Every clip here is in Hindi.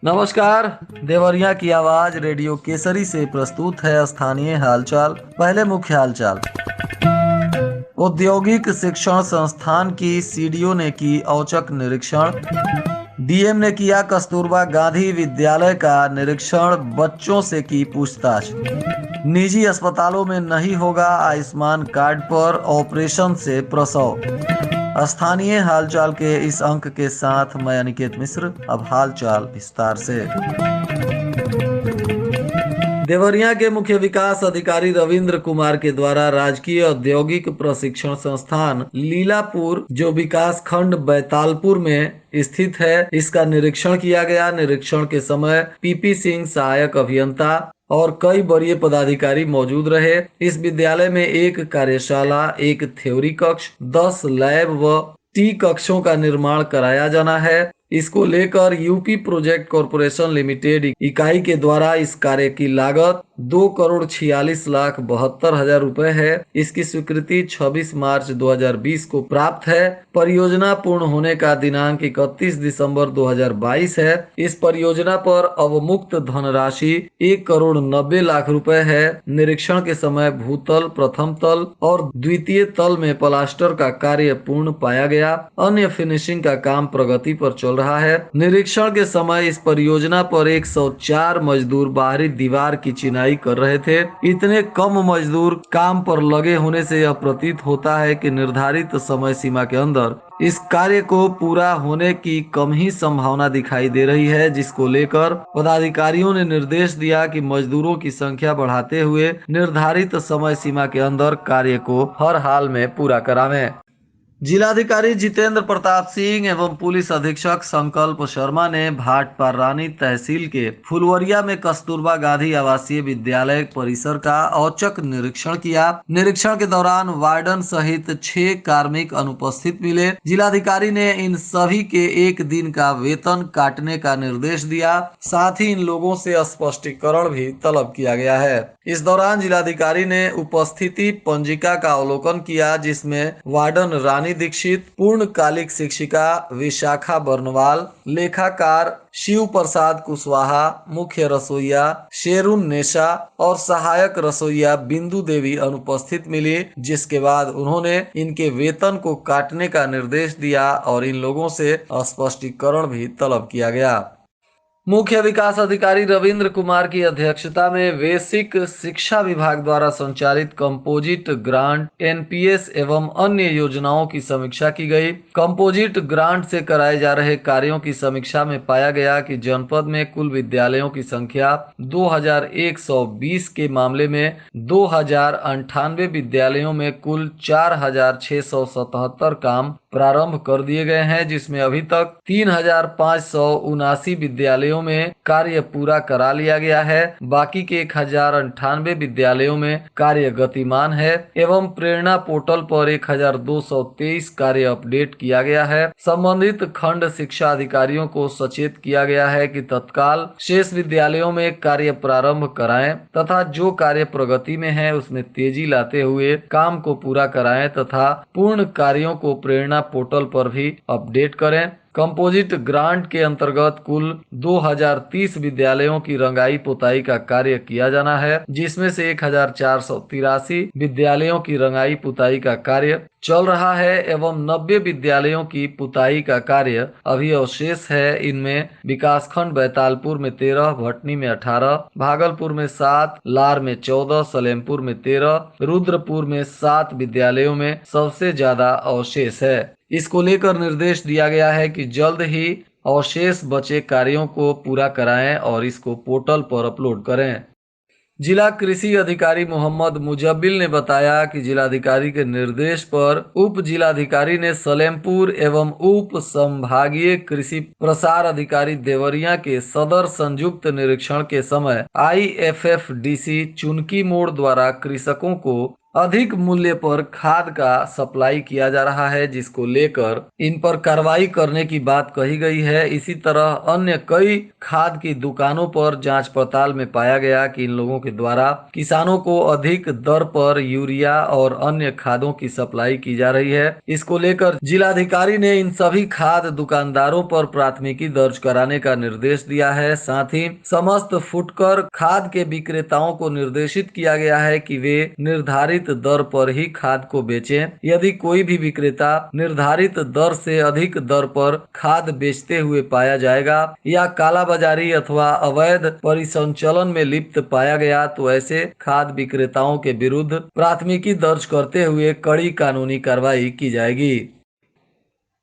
नमस्कार। देवरिया की आवाज रेडियो केसरी से प्रस्तुत है स्थानीय हालचाल। पहले मुख्य हालचाल। औद्योगिक शिक्षण संस्थान की सीडीओ ने की औचक निरीक्षण। डीएम ने किया कस्तूरबा गांधी विद्यालय का निरीक्षण, बच्चों से की पूछताछ। निजी अस्पतालों में नहीं होगा आयुष्मान कार्ड पर ऑपरेशन से प्रसव। स्थानीय हालचाल के इस अंक के साथ मैं अनिकेत मिश्र। अब हालचाल विस्तार से। देवरिया के मुख्य विकास अधिकारी रविंद्र कुमार के द्वारा राजकीय औद्योगिक प्रशिक्षण संस्थान लीलापुर, जो विकास खंड बैतालपुर में स्थित है, इसका निरीक्षण किया गया। निरीक्षण के समय पीपी सिंह सहायक अभियंता और कई वरीय पदाधिकारी मौजूद रहे। इस विद्यालय में एक कार्यशाला, एक थ्योरी कक्ष, 10 लैब व टी कक्षों का निर्माण कराया जाना है। इसको लेकर यूपी प्रोजेक्ट कॉरपोरेशन लिमिटेड इकाई के द्वारा इस कार्य की लागत 2,46,72,000 रुपए है। इसकी स्वीकृति 26 मार्च 2020 को प्राप्त है। परियोजना पूर्ण होने का दिनांक 31 दिसंबर 2022 है। इस परियोजना पर अवमुक्त धनराशि 1,90,00,000 रुपए है। निरीक्षण के समय भूतल, प्रथम तल और द्वितीय तल में प्लास्टर का कार्य पूर्ण पाया गया। अन्य फिनिशिंग का काम प्रगति पर चल रहा है। निरीक्षण के समय इस परियोजना पर 104 मजदूर बाहरी दीवार की चिनाई कर रहे थे। इतने कम मजदूर काम पर लगे होने से यह प्रतीत होता है कि निर्धारित समय सीमा के अंदर इस कार्य को पूरा होने की कम ही संभावना दिखाई दे रही है, जिसको लेकर पदाधिकारियों ने निर्देश दिया कि मजदूरों की संख्या बढ़ाते हुए निर्धारित समय सीमा के अंदर कार्य को हर हाल में पूरा करावें। जिलाधिकारी जितेंद्र प्रताप सिंह एवं पुलिस अधीक्षक संकल्प शर्मा ने भाटपारानी तहसील के फुलवरिया में कस्तूरबा गांधी आवासीय विद्यालय परिसर का औचक निरीक्षण किया। निरीक्षण के दौरान वार्डन सहित 6 कार्मिक अनुपस्थित मिले। जिलाधिकारी ने इन सभी के एक दिन का वेतन काटने का निर्देश दिया। साथ ही इन लोगों से स्पष्टीकरण भी तलब किया गया है। इस दौरान जिलाधिकारी ने उपस्थिति पंजिका का अवलोकन किया, जिसमें वार्डन रानी दीक्षित, पूर्णकालिक शिक्षिका विशाखा बर्नवाल, लेखाकार शिव प्रसाद कुशवाहा, मुख्य रसोईया शेरुन नेशा और सहायक रसोईया बिंदु देवी अनुपस्थित मिली। जिसके बाद उन्होंने इनके वेतन को काटने का निर्देश दिया और इन लोगों से स्पष्टीकरण भी तलब किया गया। मुख्य विकास अधिकारी रविंद्र कुमार की अध्यक्षता में बेसिक शिक्षा विभाग द्वारा संचालित कंपोजिट ग्रांट, एनपीएस एवं अन्य योजनाओं की समीक्षा की गई। कंपोजिट ग्रांट से कराए जा रहे कार्यों की समीक्षा में पाया गया कि जनपद में कुल विद्यालयों की संख्या 2120 के मामले में 2098 विद्यालयों में कुल 4677 काम प्रारंभ कर दिए गए हैं, जिसमें अभी तक 3579 विद्यालयों में कार्य पूरा करा लिया गया है। बाकी के 1098 विद्यालयों में कार्य गतिमान है एवं प्रेरणा पोर्टल पर 1223 कार्य अपडेट किया गया है। संबंधित खंड शिक्षा अधिकारियों को सचेत किया गया है कि तत्काल शेष विद्यालयों में कार्य प्रारंभ कराएं तथा जो कार्य प्रगति में है उसमें तेजी लाते हुए काम को पूरा कराएं तथा पूर्ण कार्यों को प्रेरणा पोर्टल पर भी अपडेट करें। कंपोजिट ग्रांट के अंतर्गत कुल 2030 विद्यालयों की रंगाई पुताई का कार्य किया जाना है, जिसमें से 1483 विद्यालयों की रंगाई पुताई का कार्य चल रहा है एवं 90 विद्यालयों की पुताई का कार्य अभी अवशेष है। इनमें विकासखंड बैतालपुर में 13, भटनी में 18, भागलपुर में 7, लार में 14, सलेमपुर में 13, रुद्रपुर में 7 विद्यालयों में सबसे ज्यादा अवशेष है। इसको लेकर निर्देश दिया गया है कि जल्द ही अवशेष बचे कार्यों को पूरा कराएं और इसको पोर्टल पर अपलोड करें। जिला कृषि अधिकारी मोहम्मद मुजब्बिल ने बताया कि जिलाधिकारी के निर्देश पर उप जिलाधिकारी ने सलेमपुर एवं उप संभागीय कृषि प्रसार अधिकारी देवरिया के सदर संयुक्त निरीक्षण के समय आईएफएफडीसी चुनकी मोड़ द्वारा कृषकों को अधिक मूल्य पर खाद का सप्लाई किया जा रहा है, जिसको लेकर इन पर कार्रवाई करने की बात कही गई है। इसी तरह अन्य कई खाद की दुकानों पर जांच पड़ताल में पाया गया कि इन लोगों के द्वारा किसानों को अधिक दर पर यूरिया और अन्य खादों की सप्लाई की जा रही है। इसको लेकर जिलाधिकारी ने इन सभी खाद दुकानदारों पर प्राथमिकी दर्ज कराने का निर्देश दिया है। साथ ही समस्त फुटकर खाद के विक्रेताओं को निर्देशित किया गया है कि वे निर्धारित दर पर ही खाद को बेचें। यदि कोई भी विक्रेता निर्धारित दर से अधिक दर पर खाद बेचते हुए पाया जाएगा या कालाबाजारी अथवा अवैध परिसंचलन में लिप्त पाया गया तो ऐसे खाद विक्रेताओं के विरुद्ध प्राथमिकी दर्ज करते हुए कड़ी कानूनी कार्रवाई की जाएगी।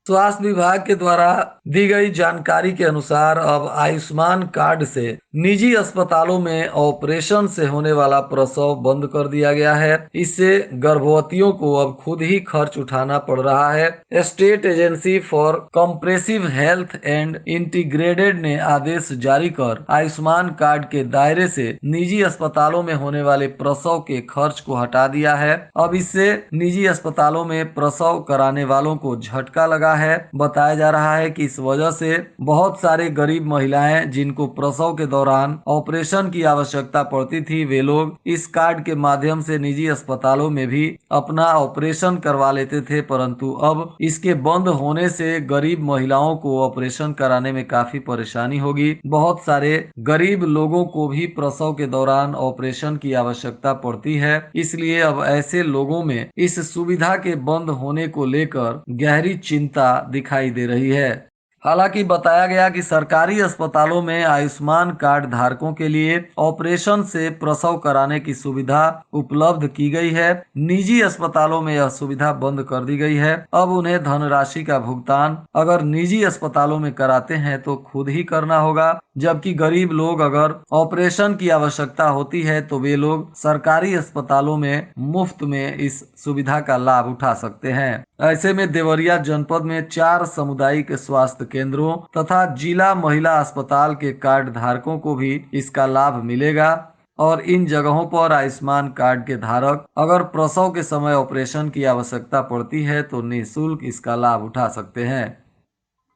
स्वास्थ्य विभाग के द्वारा दी गई जानकारी के अनुसार अब आयुष्मान कार्ड से निजी अस्पतालों में ऑपरेशन से होने वाला प्रसव बंद कर दिया गया है। इससे गर्भवतियों को अब खुद ही खर्च उठाना पड़ रहा है। State agency for compressive health and integrated ने आदेश जारी कर आयुष्मान कार्ड के दायरे से निजी अस्पतालों में होने वाले प्रसव के खर्च को हटा दिया है। अब इससे निजी अस्पतालों में प्रसव कराने वालों को झटका लगा है। बताया जा रहा है कि इस वजह से बहुत सारे गरीब महिलाएं जिनको प्रसव के दौरान ऑपरेशन की आवश्यकता पड़ती थी, वे लोग इस कार्ड के माध्यम से निजी अस्पतालों में भी अपना ऑपरेशन करवा लेते थे, परंतु अब इसके बंद होने से गरीब महिलाओं को ऑपरेशन कराने में काफी परेशानी होगी। बहुत सारे गरीब लोगों को भी प्रसव के दौरान ऑपरेशन की आवश्यकता पड़ती है, इसलिए अब ऐसे लोगों में इस सुविधा के बंद होने को लेकर गहरी चिंता दिखाई दे रही है। हालांकि बताया गया कि सरकारी अस्पतालों में आयुष्मान कार्ड धारकों के लिए ऑपरेशन से प्रसव कराने की सुविधा उपलब्ध की गई है। निजी अस्पतालों में यह सुविधा बंद कर दी गई है। अब उन्हें धनराशि का भुगतान अगर निजी अस्पतालों में कराते हैं तो खुद ही करना होगा, जबकि गरीब लोग अगर ऑपरेशन की आवश्यकता होती है तो वे लोग सरकारी अस्पतालों में मुफ्त में इस सुविधा का लाभ उठा सकते हैं। ऐसे में देवरिया जनपद में 4 सामुदायिक स्वास्थ्य केंद्रों तथा जिला महिला अस्पताल के कार्ड धारकों को भी इसका लाभ मिलेगा और इन जगहों पर आयुष्मान कार्ड के धारक अगर प्रसव के समय ऑपरेशन की आवश्यकता पड़ती है तो निःशुल्क इसका लाभ उठा सकते हैं।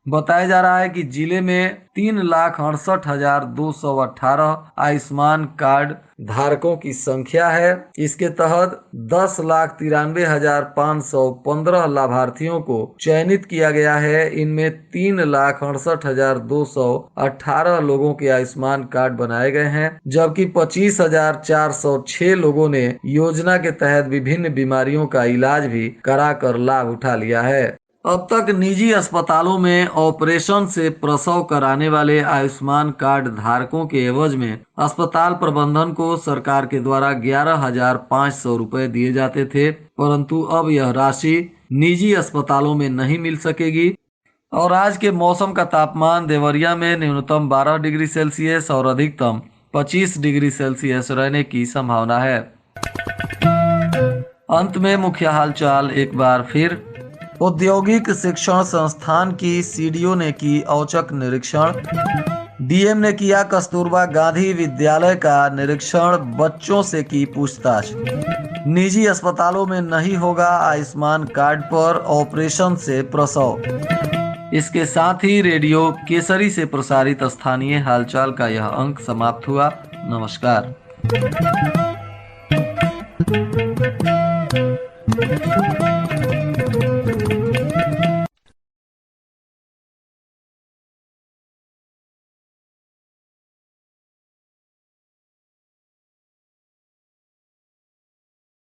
बताया जा रहा है कि जिले में 3,68,218 आयुष्मान कार्ड धारकों की संख्या है। इसके तहत 10,93,515 लाभार्थियों को चयनित किया गया है। इनमें 3,68,218 लोगों के आयुष्मान कार्ड बनाए गए हैं, जबकि 25,406 लोगों ने योजना के तहत विभिन्न बीमारियों का इलाज भी कराकर लाभ उठा लिया है। अब तक निजी अस्पतालों में ऑपरेशन से प्रसव कराने वाले आयुष्मान कार्ड धारकों के एवज में अस्पताल प्रबंधन को सरकार के द्वारा 11,500 रुपए दिए जाते थे, परंतु अब यह राशि निजी अस्पतालों में नहीं मिल सकेगी। और आज के मौसम का तापमान देवरिया में न्यूनतम 12 डिग्री सेल्सियस और अधिकतम 25 डिग्री सेल्सियस रहने की संभावना है। अंत में मुख्य हालचाल एक बार फिर। औद्योगिक शिक्षण संस्थान की सीडीओ ने की औचक निरीक्षण। डीएम ने किया कस्तूरबा गांधी विद्यालय का निरीक्षण, बच्चों से की पूछताछ। निजी अस्पतालों में नहीं होगा आयुष्मान कार्ड पर ऑपरेशन से प्रसव। इसके साथ ही रेडियो केसरी से प्रसारित स्थानीय हालचाल का यह अंक समाप्त हुआ। नमस्कार।